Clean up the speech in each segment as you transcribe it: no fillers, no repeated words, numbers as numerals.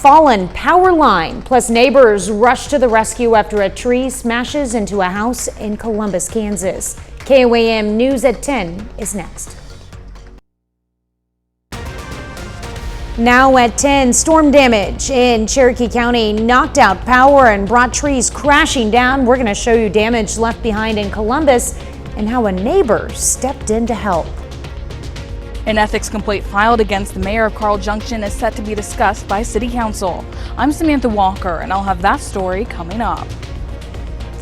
Fallen power line, plus neighbors rush to the rescue after a tree smashes into a house in Columbus, Kansas. KOAM News at 10 is next. Now at 10, storm damage in Cherokee County knocked out power and brought trees crashing down. We're going to show you damage left behind in Columbus and how a neighbor stepped in to help. An ethics complaint filed against the mayor of Carl Junction is set to be discussed by City Council. I'm Samantha Walker, and I'll have that story coming up.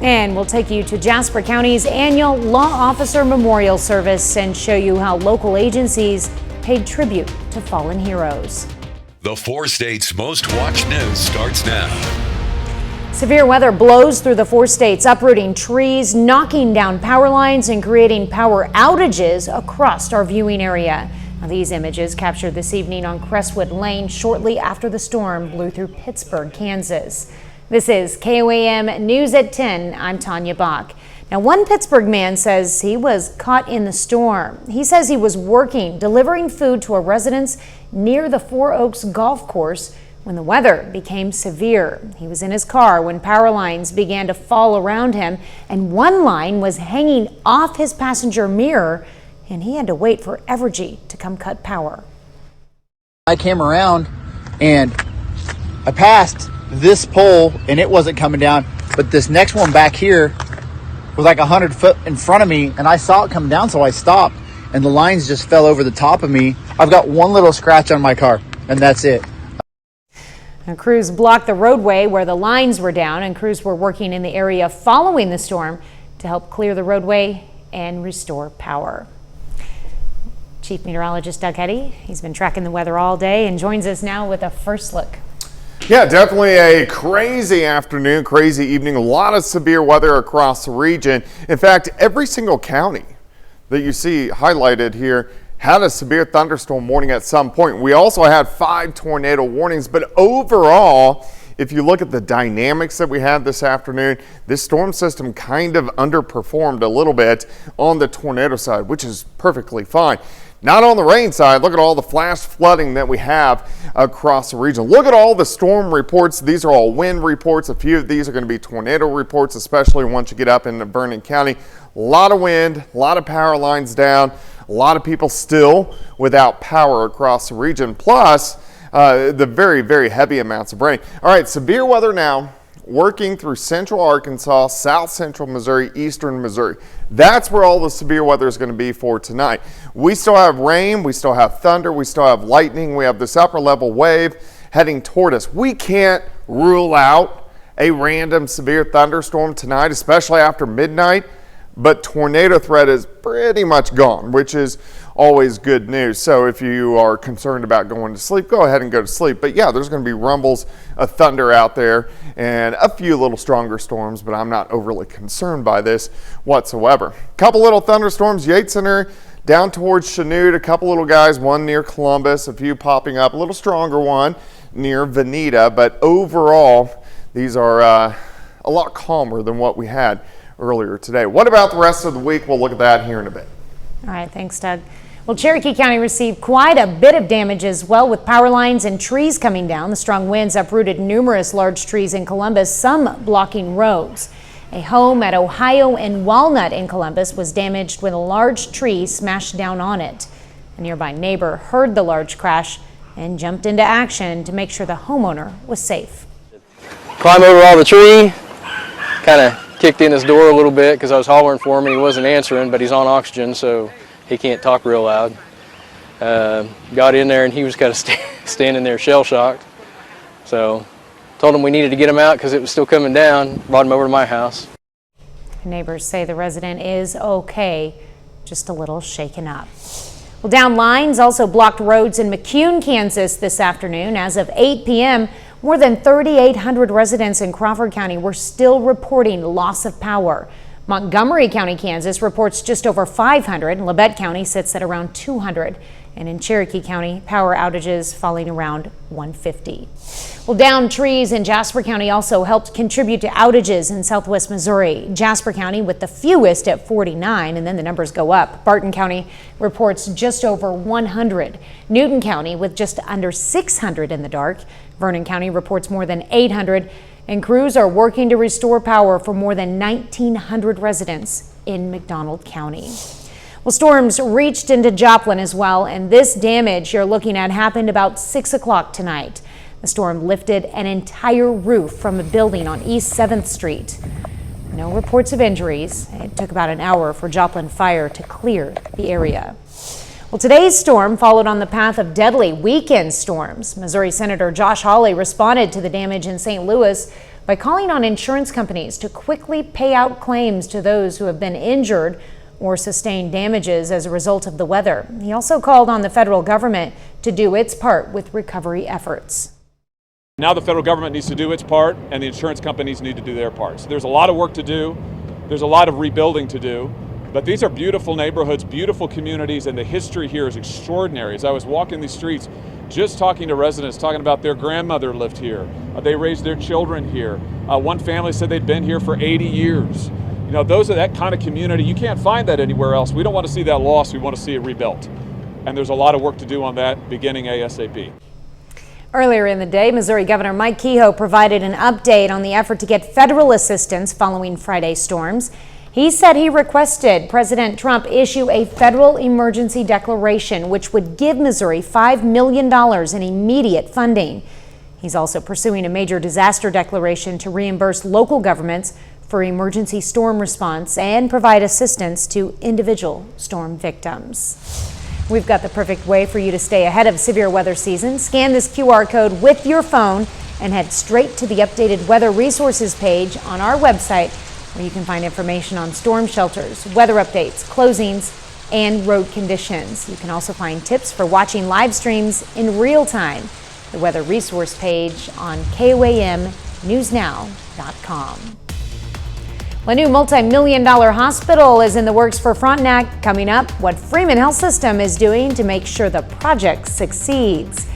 And we'll take you to Jasper County's annual Law Officer Memorial Service and show you how local agencies paid tribute to fallen heroes. The 4 states' most watched news starts now. Severe weather blows through the 4 states, uprooting trees, knocking down power lines, and creating power outages across our viewing area. Now, these images captured this evening on Crestwood Lane shortly after the storm blew through Pittsburgh, Kansas. This is KOAM News at 10. I'm Tanya Bach. Now, one Pittsburgh man says he was caught in the storm. He says he was working, delivering food to a residence near the Four Oaks golf course when the weather became severe. He was in his car when power lines began to fall around him, and one line was hanging off his passenger mirror, and he had to wait for Evergy to come cut power. I came around and I passed this pole and it wasn't coming down, but this next one back here was like 100 foot in front of me, and I saw it come down, so I stopped, and the lines just fell over the top of me. I've got one little scratch on my car, and that's it. Crews blocked the roadway where the lines were down, and crews were working in the area following the storm to help clear the roadway and restore power. Chief Meteorologist Doug Heddy, he's been tracking the weather all day and joins us now with a first look. Yeah, definitely a crazy afternoon, crazy evening. A lot of severe weather across the region. In fact, every single county that you see highlighted here had a severe thunderstorm warning at some point. We also had 5 tornado warnings, but overall, if you look at the dynamics that we had this afternoon, this storm system kind of underperformed a little bit on the tornado side, which is perfectly fine. Not on the rain side. Look at all the flash flooding that we have across the region. Look at all the storm reports. These are all wind reports. A few of these are going to be tornado reports, especially once you get up into Vernon County. A lot of wind, a lot of power lines down, a lot of people still without power across the region, plus the very, very heavy amounts of rain. All right, severe weather now working through central Arkansas, south central Missouri, eastern Missouri. That's where all the severe weather is going to be for tonight. We still have rain, we still have thunder, we still have lightning, we have this upper level wave heading toward us. We can't rule out a random severe thunderstorm tonight, especially after midnight, but tornado threat is pretty much gone, which is always good news. So if you are concerned about going to sleep, go ahead and go to sleep. But yeah, there's going to be rumbles of thunder out there and a few little stronger storms, but I'm not overly concerned by this whatsoever. Couple little thunderstorms, Yates Center down towards Chanute, a couple little guys, one near Columbus, a few popping up, a little stronger one near Veneta, but overall, these are a lot calmer than what we had earlier today. What about the rest of the week? We'll look at that here in a bit. All right, thanks, Doug. Well, Cherokee County received quite a bit of damage as well, with power lines and trees coming down. The strong winds uprooted numerous large trees in Columbus, some blocking roads. A home at Ohio and Walnut in Columbus was damaged when a large tree smashed down on it. A nearby neighbor heard the large crash and jumped into action to make sure the homeowner was safe. Climb over all the tree, kind of kicked in his door a little bit because I was hollering for him and he wasn't answering, but he's on oxygen, so he can't talk real loud. Got in there and he was kind of standing there shell-shocked. So told him we needed to get him out because it was still coming down, brought him over to my house. Neighbors say the resident is okay, just a little shaken up. Well, down lines also blocked roads in McCune, Kansas this afternoon. As of 8 p.m., more than 3,800 residents in Crawford County were still reporting loss of power. Montgomery County, Kansas reports just over 500, and Labette County sits at around 200. And in Cherokee County, power outages falling around 150. Well, downed trees in Jasper County also helped contribute to outages in southwest Missouri. Jasper County with the fewest at 49, and then the numbers go up. Barton County reports just over 100. Newton County with just under 600 in the dark. Vernon County reports more than 800, and crews are working to restore power for more than 1,900 residents in McDonald County. Well, storms reached into Joplin as well, and this damage you're looking at happened about 6 o'clock tonight. The storm lifted an entire roof from a building on East 7th Street. No reports of injuries. It took about an hour for Joplin Fire to clear the area. Well, today's storm followed on the path of deadly weekend storms. Missouri Senator Josh Hawley responded to the damage in St. Louis by calling on insurance companies to quickly pay out claims to those who have been injured or sustained damages as a result of the weather. He also called on the federal government to do its part with recovery efforts. Now the federal government needs to do its part and the insurance companies need to do their part. So there's a lot of work to do. There's a lot of rebuilding to do. But these are beautiful neighborhoods, beautiful communities, and the history here is extraordinary. As I was walking these streets, just talking to residents, talking about their grandmother lived here. They raised their children here. One family said they'd been here for 80 years. You know, those are that kind of community. You can't find that anywhere else. We don't want to see that lost. We want to see it rebuilt. And there's a lot of work to do on that beginning ASAP. Earlier in the day, Missouri Governor Mike Kehoe provided an update on the effort to get federal assistance following Friday's storms. He said he requested President Trump issue a federal emergency declaration, which would give Missouri $5 million in immediate funding. He's also pursuing a major disaster declaration to reimburse local governments for emergency storm response and provide assistance to individual storm victims. We've got the perfect way for you to stay ahead of severe weather season. Scan this QR code with your phone and head straight to the updated weather resources page on our website, where you can find information on storm shelters, weather updates, closings, and road conditions. You can also find tips for watching live streams in real time. The weather resource page on KOAMnewsnow.com. A new multi-million-dollar hospital is in the works for Frontenac. Coming up, what Freeman Health System is doing to make sure the project succeeds.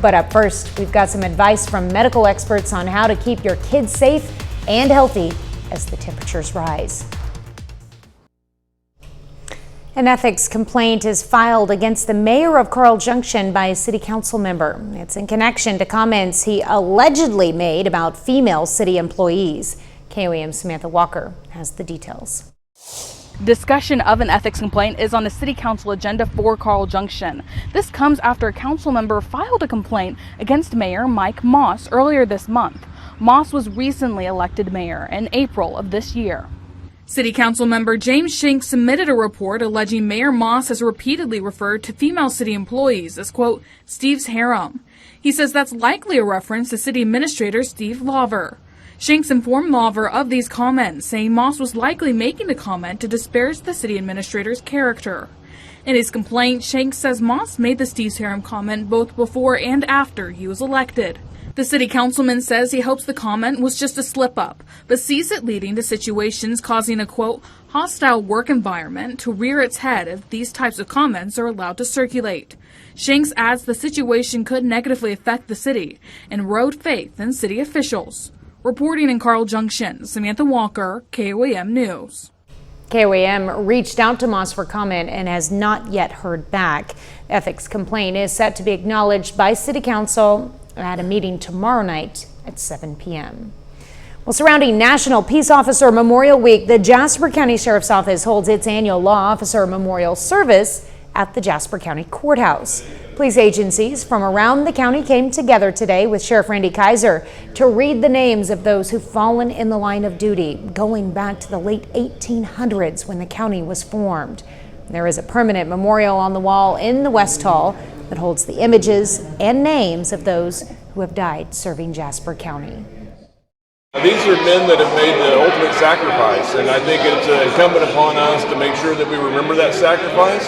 But up first, we've got some advice from medical experts on how to keep your kids safe and healthy as the temperatures rise. An ethics complaint is filed against the mayor of Carl Junction by a city council member. It's in connection to comments he allegedly made about female city employees. KOAM's Samantha Walker has the details. Discussion of an ethics complaint is on the city council agenda for Carl Junction. This comes after a council member filed a complaint against Mayor Mike Moss earlier this month. Moss was recently elected mayor in April of this year. City Council member James Schenck submitted a report alleging Mayor Moss has repeatedly referred to female city employees as, quote, Steve's harem. He says that's likely a reference to City Administrator Steve Lawver. Schenck informed Lawver of these comments, saying Moss was likely making the comment to disparage the city administrator's character. In his complaint, Schenck says Moss made the Steve's harem comment both before and after he was elected. The city councilman says he hopes the comment was just a slip-up, but sees it leading to situations causing a, quote, hostile work environment to rear its head if these types of comments are allowed to circulate. Schenck adds the situation could negatively affect the city and erode faith in city officials. Reporting in Carl Junction, Samantha Walker, KOAM News. KOAM reached out to Moss for comment and has not yet heard back. The ethics complaint is set to be acknowledged by City Council at a meeting tomorrow night at 7 p.m. Well, surrounding National Peace Officer Memorial Week, the Jasper County Sheriff's Office holds its annual Law Officer Memorial Service at the Jasper County Courthouse. Police agencies from around the county came together today with Sheriff Randy Kaiser to read the names of those who've fallen in the line of duty, going back to the late 1800s when the county was formed. There is a permanent memorial on the wall in the West Hall that holds the images and names of those who have died serving Jasper County. These are men that have made the ultimate sacrifice, and I think it's incumbent upon us to make sure that we remember that sacrifice.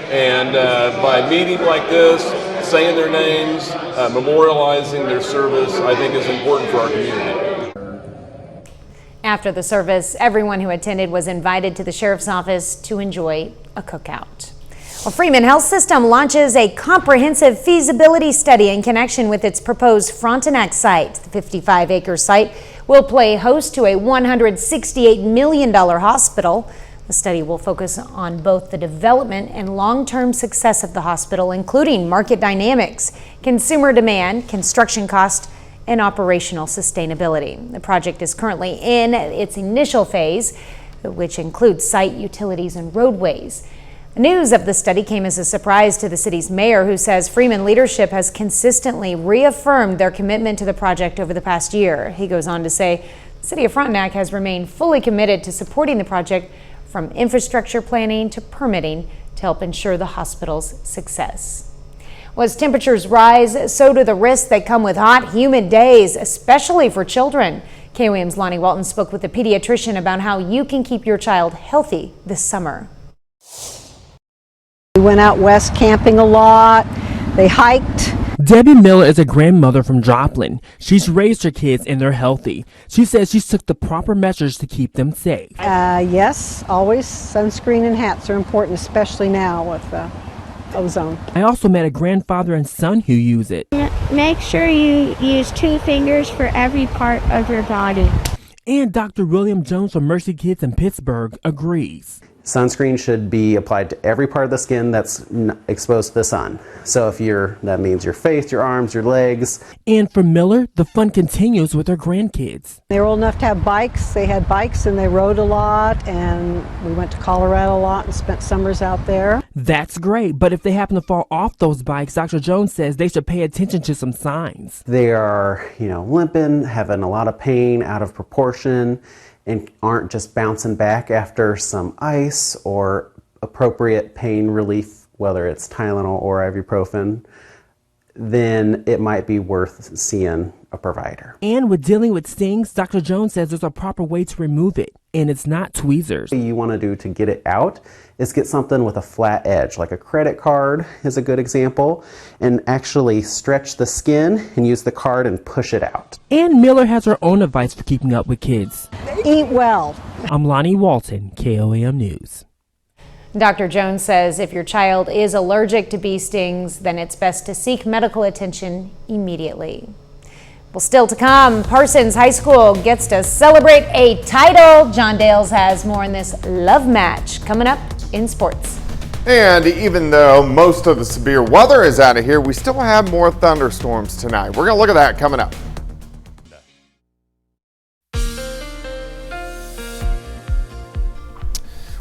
And by meeting like this, saying their names, memorializing their service, I think is important for our community. After the service, everyone who attended was invited to the sheriff's office to enjoy a cookout. Well, Freeman Health System launches a comprehensive feasibility study in connection with its proposed Frontenac site. The 55-acre site will play host to a $168 million hospital. The study will focus on both the development and long-term success of the hospital, including market dynamics, consumer demand, construction cost, and operational sustainability. The project is currently in its initial phase, which includes site, utilities, and roadways. The news of the study came as a surprise to the city's mayor, who says Freeman leadership has consistently reaffirmed their commitment to the project over the past year. He goes on to say the city of Frontenac has remained fully committed to supporting the project, from infrastructure planning to permitting, to help ensure the hospital's success. Well, as temperatures rise, so do the risks that come with hot, humid days, especially for children. KOAM's Lonnie Walton spoke with a pediatrician about how you can keep your child healthy this summer. We went out west camping a lot. They hiked. Debbie Miller is a grandmother from Joplin. She's raised her kids and they're healthy. She says she took the proper measures to keep them safe. Yes, always sunscreen and hats are important, especially now with ozone. I also met a grandfather and son who use it. Make sure you use 2 fingers for every part of your body. And Dr. William Jones from Mercy Kids in Pittsburgh agrees. Sunscreen should be applied to every part of the skin that's exposed to the sun. So that means your face, your arms, your legs. And for Miller, the fun continues with her grandkids. They were old enough to have bikes. They had bikes and they rode a lot, and we went to Colorado a lot and spent summers out there. That's great, but if they happen to fall off those bikes, Dr. Jones says they should pay attention to some signs. They are, limping, having a lot of pain, out of proportion, and aren't just bouncing back after some ice or appropriate pain relief, whether it's Tylenol or ibuprofen, then it might be worth seeing a provider. And with dealing with stings, Dr. Jones says there's a proper way to remove it, and it's not tweezers. What you want to do to get it out is get something with a flat edge, like a credit card is a good example, and actually stretch the skin and use the card and push it out. And Miller has her own advice for keeping up with kids. Eat well. I'm Lonnie Walton, KOAM News. Dr. Jones says if your child is allergic to bee stings, then it's best to seek medical attention immediately. Well, still to come, Parsons High School gets to celebrate a title. John Dales has more in this love match coming up in sports. And even though most of the severe weather is out of here, we still have more thunderstorms tonight. We're going to look at that coming up.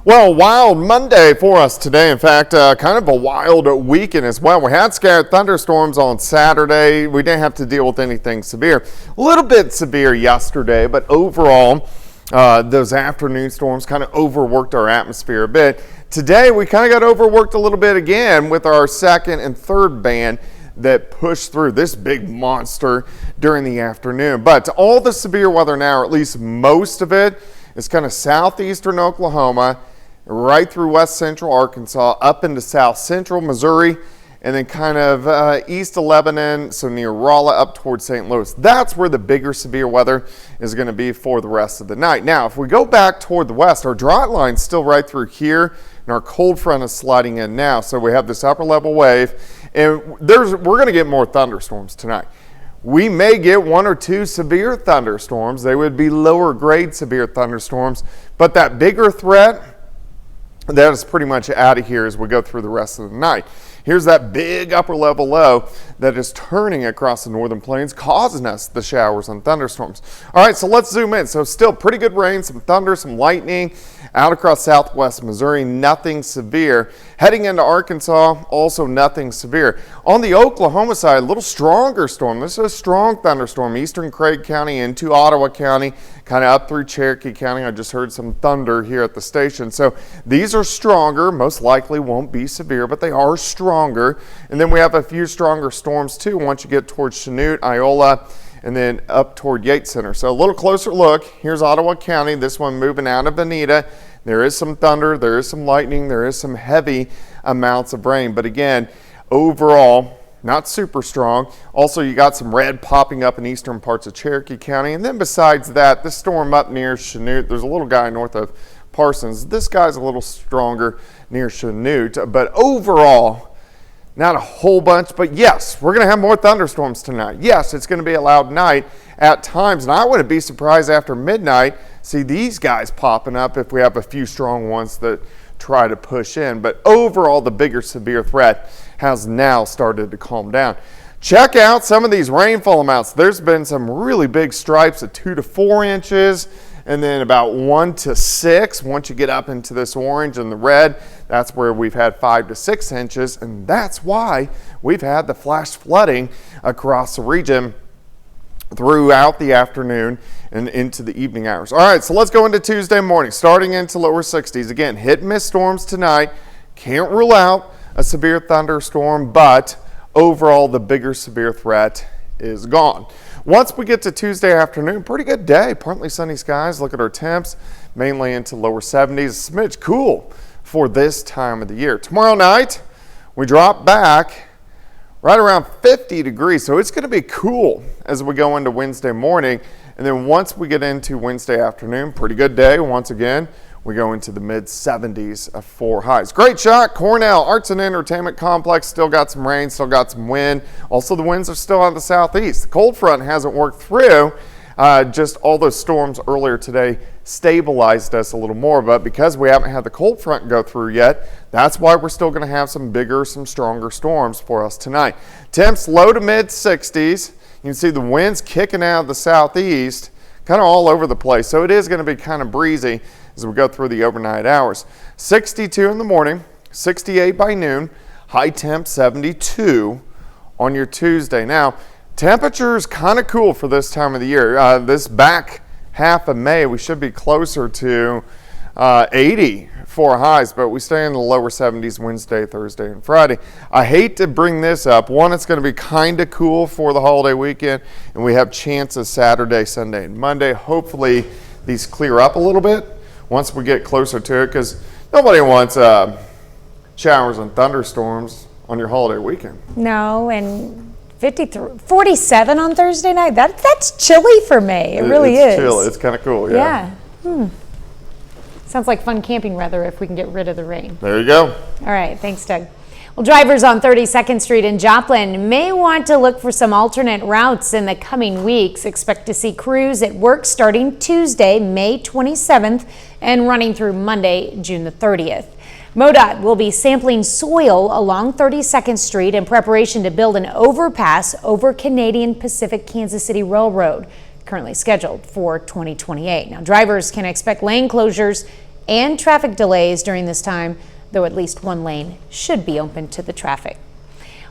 Well, wild Monday for us today. In fact, kind of a wild weekend as well. We had scattered thunderstorms on Saturday. We didn't have to deal with anything severe. A little bit severe yesterday, but overall, those afternoon storms kind of overworked our atmosphere a bit. Today, we kind of got overworked a little bit again with our second and third band that pushed through this big monster during the afternoon. But all the severe weather now, or at least most of it, is kind of southeastern Oklahoma, right through west central Arkansas, up into south central Missouri, and then kind of east of Lebanon, so near Rolla, up towards St. Louis. That's where the bigger severe weather is going to be for the rest of the night. Now, if we go back toward the west, our drought line's still right through here, and our cold front is sliding in now. So we have this upper level wave, and we're going to get more thunderstorms tonight. We may get 1 or 2 severe thunderstorms. They would be lower grade severe thunderstorms, but that bigger threat, that is pretty much out of here as we go through the rest of the night. Here's that big upper level low that is turning across the northern plains, causing us the showers and thunderstorms. All right, so let's zoom in. So still pretty good rain, some thunder, some lightning out across southwest Missouri, nothing severe. Heading into Arkansas, also nothing severe. On the Oklahoma side, a little stronger storm. This is a strong thunderstorm, eastern Craig County into Ottawa County, kind of up through Cherokee County. I just heard some thunder here at the station. So these are stronger, most likely won't be severe, but they are stronger. And then we have a few stronger storms too once you get towards Chanute, Iola, and then up toward Yates Center. So a little closer look. Here's Ottawa County, this one moving out of Bonita. There is some thunder, there is some lightning, there is some heavy amounts of rain. But again, overall, not super strong. Also, you got some red popping up in eastern parts of Cherokee County. And then besides that, this storm up near Chanute, there's a little guy north of Parsons. This guy's a little stronger near Chanute, but overall, not a whole bunch. But yes, we're going to have more thunderstorms tonight. Yes, it's going to be a loud night at times, and I wouldn't be surprised after midnight see these guys popping up if we have a few strong ones that try to push in. But overall, the bigger severe threat has now started to calm down. Check out some of these rainfall amounts. There's been some really big stripes of 2 to 4 inches, and then about 1 to 6. Once you get up into this orange and the red, that's where we've had 5 to 6 inches, and that's why we've had the flash flooding across the region throughout the afternoon and into the evening hours. All right, so let's go into Tuesday morning, starting into lower 60s. Again, hit and miss storms tonight. Can't rule out a severe thunderstorm, but overall, the bigger severe threat is gone. Once we get to Tuesday afternoon, pretty good day. Partly sunny skies. Look at our temps, mainly into lower 70s. A smidge cool for this time of the year. Tomorrow night, we drop back right around 50 degrees. So it's going to be cool as we go into Wednesday morning. And then once we get into Wednesday afternoon, pretty good day once again. We go into the mid-70s of 4 highs. Great shot. Cornell Arts and Entertainment Complex still got some rain, still got some wind. Also, the winds are still out of the southeast. The cold front hasn't worked through. Just all those storms earlier today stabilized us a little more. But because we haven't had the cold front go through yet, that's why we're still going to have some bigger, some stronger storms for us tonight. Temps low to mid-60s. You can see the winds kicking out of the southeast, kind of all over the place. So it is going to be kind of breezy as we go through the overnight hours. 62 in the morning, 68 by noon, high temp 72 on your Tuesday. Now, temperatures kind of cool for this time of the year. This back half of May, we should be closer to 80 for highs, but we stay in the lower 70s Wednesday, Thursday, and Friday. I hate to bring this up. One, it's going to be kind of cool for the holiday weekend, and we have chances Saturday, Sunday, and Monday. Hopefully, these clear up a little bit once we get closer to it, because nobody wants showers and thunderstorms on your holiday weekend. No, and 47 on Thursday night. That's chilly for May. It really is. It's chilly. It's kind of cool. Yeah. Sounds like fun camping weather if we can get rid of the rain. There you go. All right. Thanks, Doug. Well, drivers on 32nd Street in Joplin may want to look for some alternate routes in the coming weeks. Expect to see crews at work starting Tuesday, May 27th and running through Monday, June the 30th. MoDOT will be sampling soil along 32nd Street in preparation to build an overpass over Canadian Pacific Kansas City Railroad, currently scheduled for 2028. Now, drivers can expect lane closures and traffic delays during this time, though at least one lane should be open to the traffic.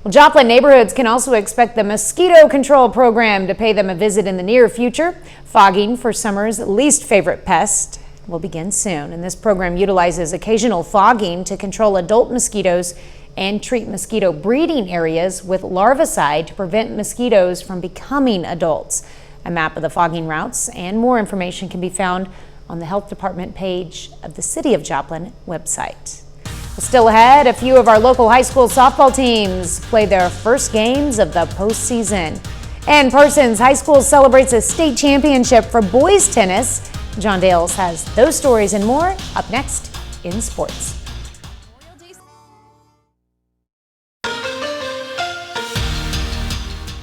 Well, Joplin neighborhoods can also expect the mosquito control program to pay them a visit in the near future. Fogging for summer's least favorite pest will begin soon, and this program utilizes occasional fogging to control adult mosquitoes and treat mosquito breeding areas with larvicide to prevent mosquitoes from becoming adults. A map of the fogging routes and more information can be found on the Health Department page of the City of Joplin website. Still ahead, a few of our local high school softball teams play their first games of the postseason. And Parsons High School celebrates a state championship for boys tennis. John Dales has those stories and more up next in sports.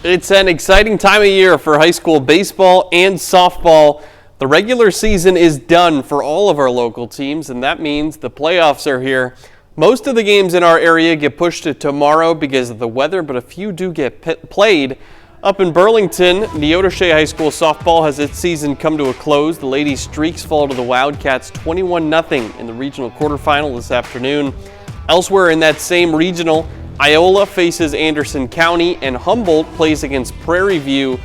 It's an exciting time of year for high school baseball and softball. The regular season is done for all of our local teams, and that means the playoffs are here. Most of the games in our area get pushed to tomorrow because of the weather, but a few do get played. Up in Burlington, Neodesha High School softball has its season come to a close. The ladies' streaks fall to the Wildcats 21-0 in the regional quarterfinal this afternoon. Elsewhere in that same regional, Iola faces Anderson County and Humboldt plays against Prairie View.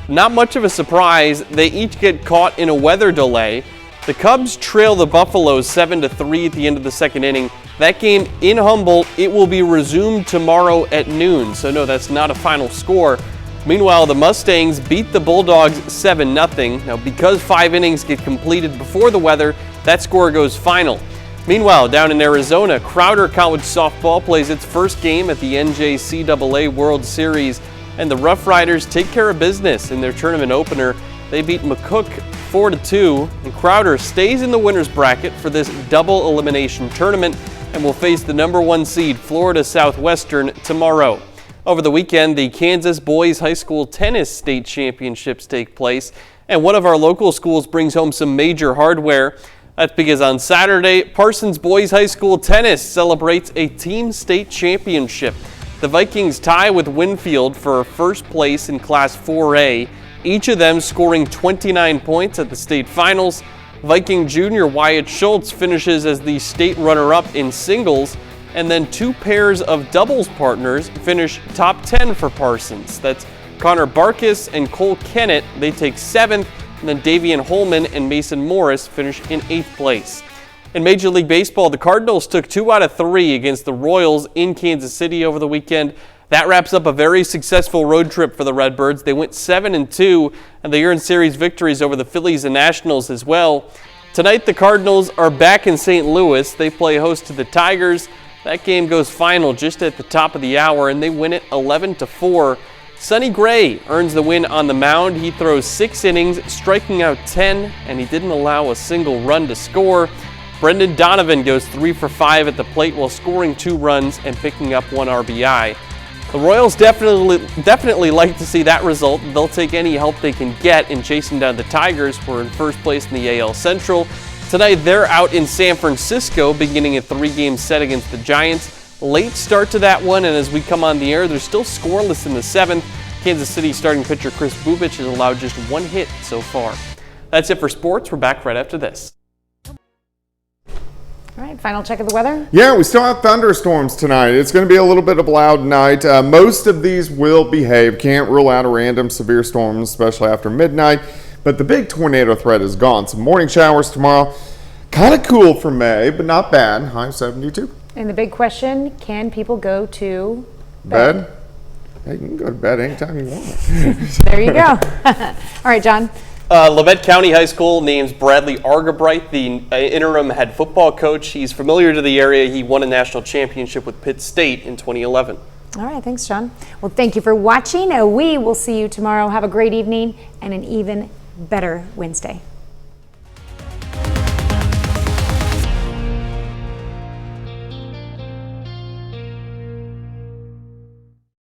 Not much of a surprise, they each get caught in a weather delay. The Cubs trail the Buffaloes 7-3 at the end of the second inning. That game in Humboldt, it will be resumed tomorrow at noon, so no, that's not a final score. Meanwhile, the Mustangs beat the Bulldogs 7-0. Now, because 5 innings get completed before the weather, that score goes final. Meanwhile, down in Arizona, Crowder College softball plays its first game at the NJCAA World Series, and the Rough Riders take care of business in their tournament opener. They beat McCook 4-2, and Crowder stays in the winner's bracket for this double elimination tournament and will face the #1 seed Florida Southwestern tomorrow. Over the weekend, the Kansas Boys High School Tennis State Championships take place, and one of our local schools brings home some major hardware. That's because on Saturday, Parsons Boys High School Tennis celebrates a team state championship. The Vikings tie with Winfield for first place in Class 4A, each of them scoring 29 points at the state finals. Viking junior Wyatt Schultz finishes as the state runner-up in singles, and then two pairs of doubles partners finish top 10 for Parsons. That's Connor Barkis and Cole Kennett. They take 7th, and then Davian Holman and Mason Morris finish in 8th place. In Major League Baseball, the Cardinals took 2 out of 3 against the Royals in Kansas City over the weekend. That wraps up a very successful road trip for the Redbirds. They went 7-2, and they earned series victories over the Phillies and Nationals as well. Tonight, the Cardinals are back in St. Louis. They play host to the Tigers. That game goes final just at the top of the hour, and they win it 11-4. Sonny Gray earns the win on the mound. He throws 6 innings, striking out 10, and he didn't allow a single run to score. Brendan Donovan goes 3 for 5 at the plate while scoring 2 runs and picking up 1 RBI. The Royals definitely like to see that result. They'll take any help they can get in chasing down the Tigers, who are in first place in the AL Central. Tonight, they're out in San Francisco, beginning a 3-game set against the Giants. Late start to that one, and as we come on the air, they're still scoreless in the 7th. Kansas City starting pitcher Chris Bubich has allowed just 1 hit so far. That's it for sports. We're back right after this. All right, final check of the weather. Yeah, we still have thunderstorms tonight. It's going to be a little bit of a loud night. Most of these will behave. Can't rule out a random severe storm, especially after midnight. But the big tornado threat is gone. Some morning showers tomorrow. Kind of cool for May, but not bad. High 72. And the big question, can people go to bed? Hey, you can go to bed anytime you want. There you go. All right, John. Leavitt County High School names Bradley Argabright the interim head football coach. He's familiar to the area. He won a national championship with Pitt State in 2011. All right, thanks, John. Well, thank you for watching. We will see you tomorrow. Have a great evening and an even better Wednesday.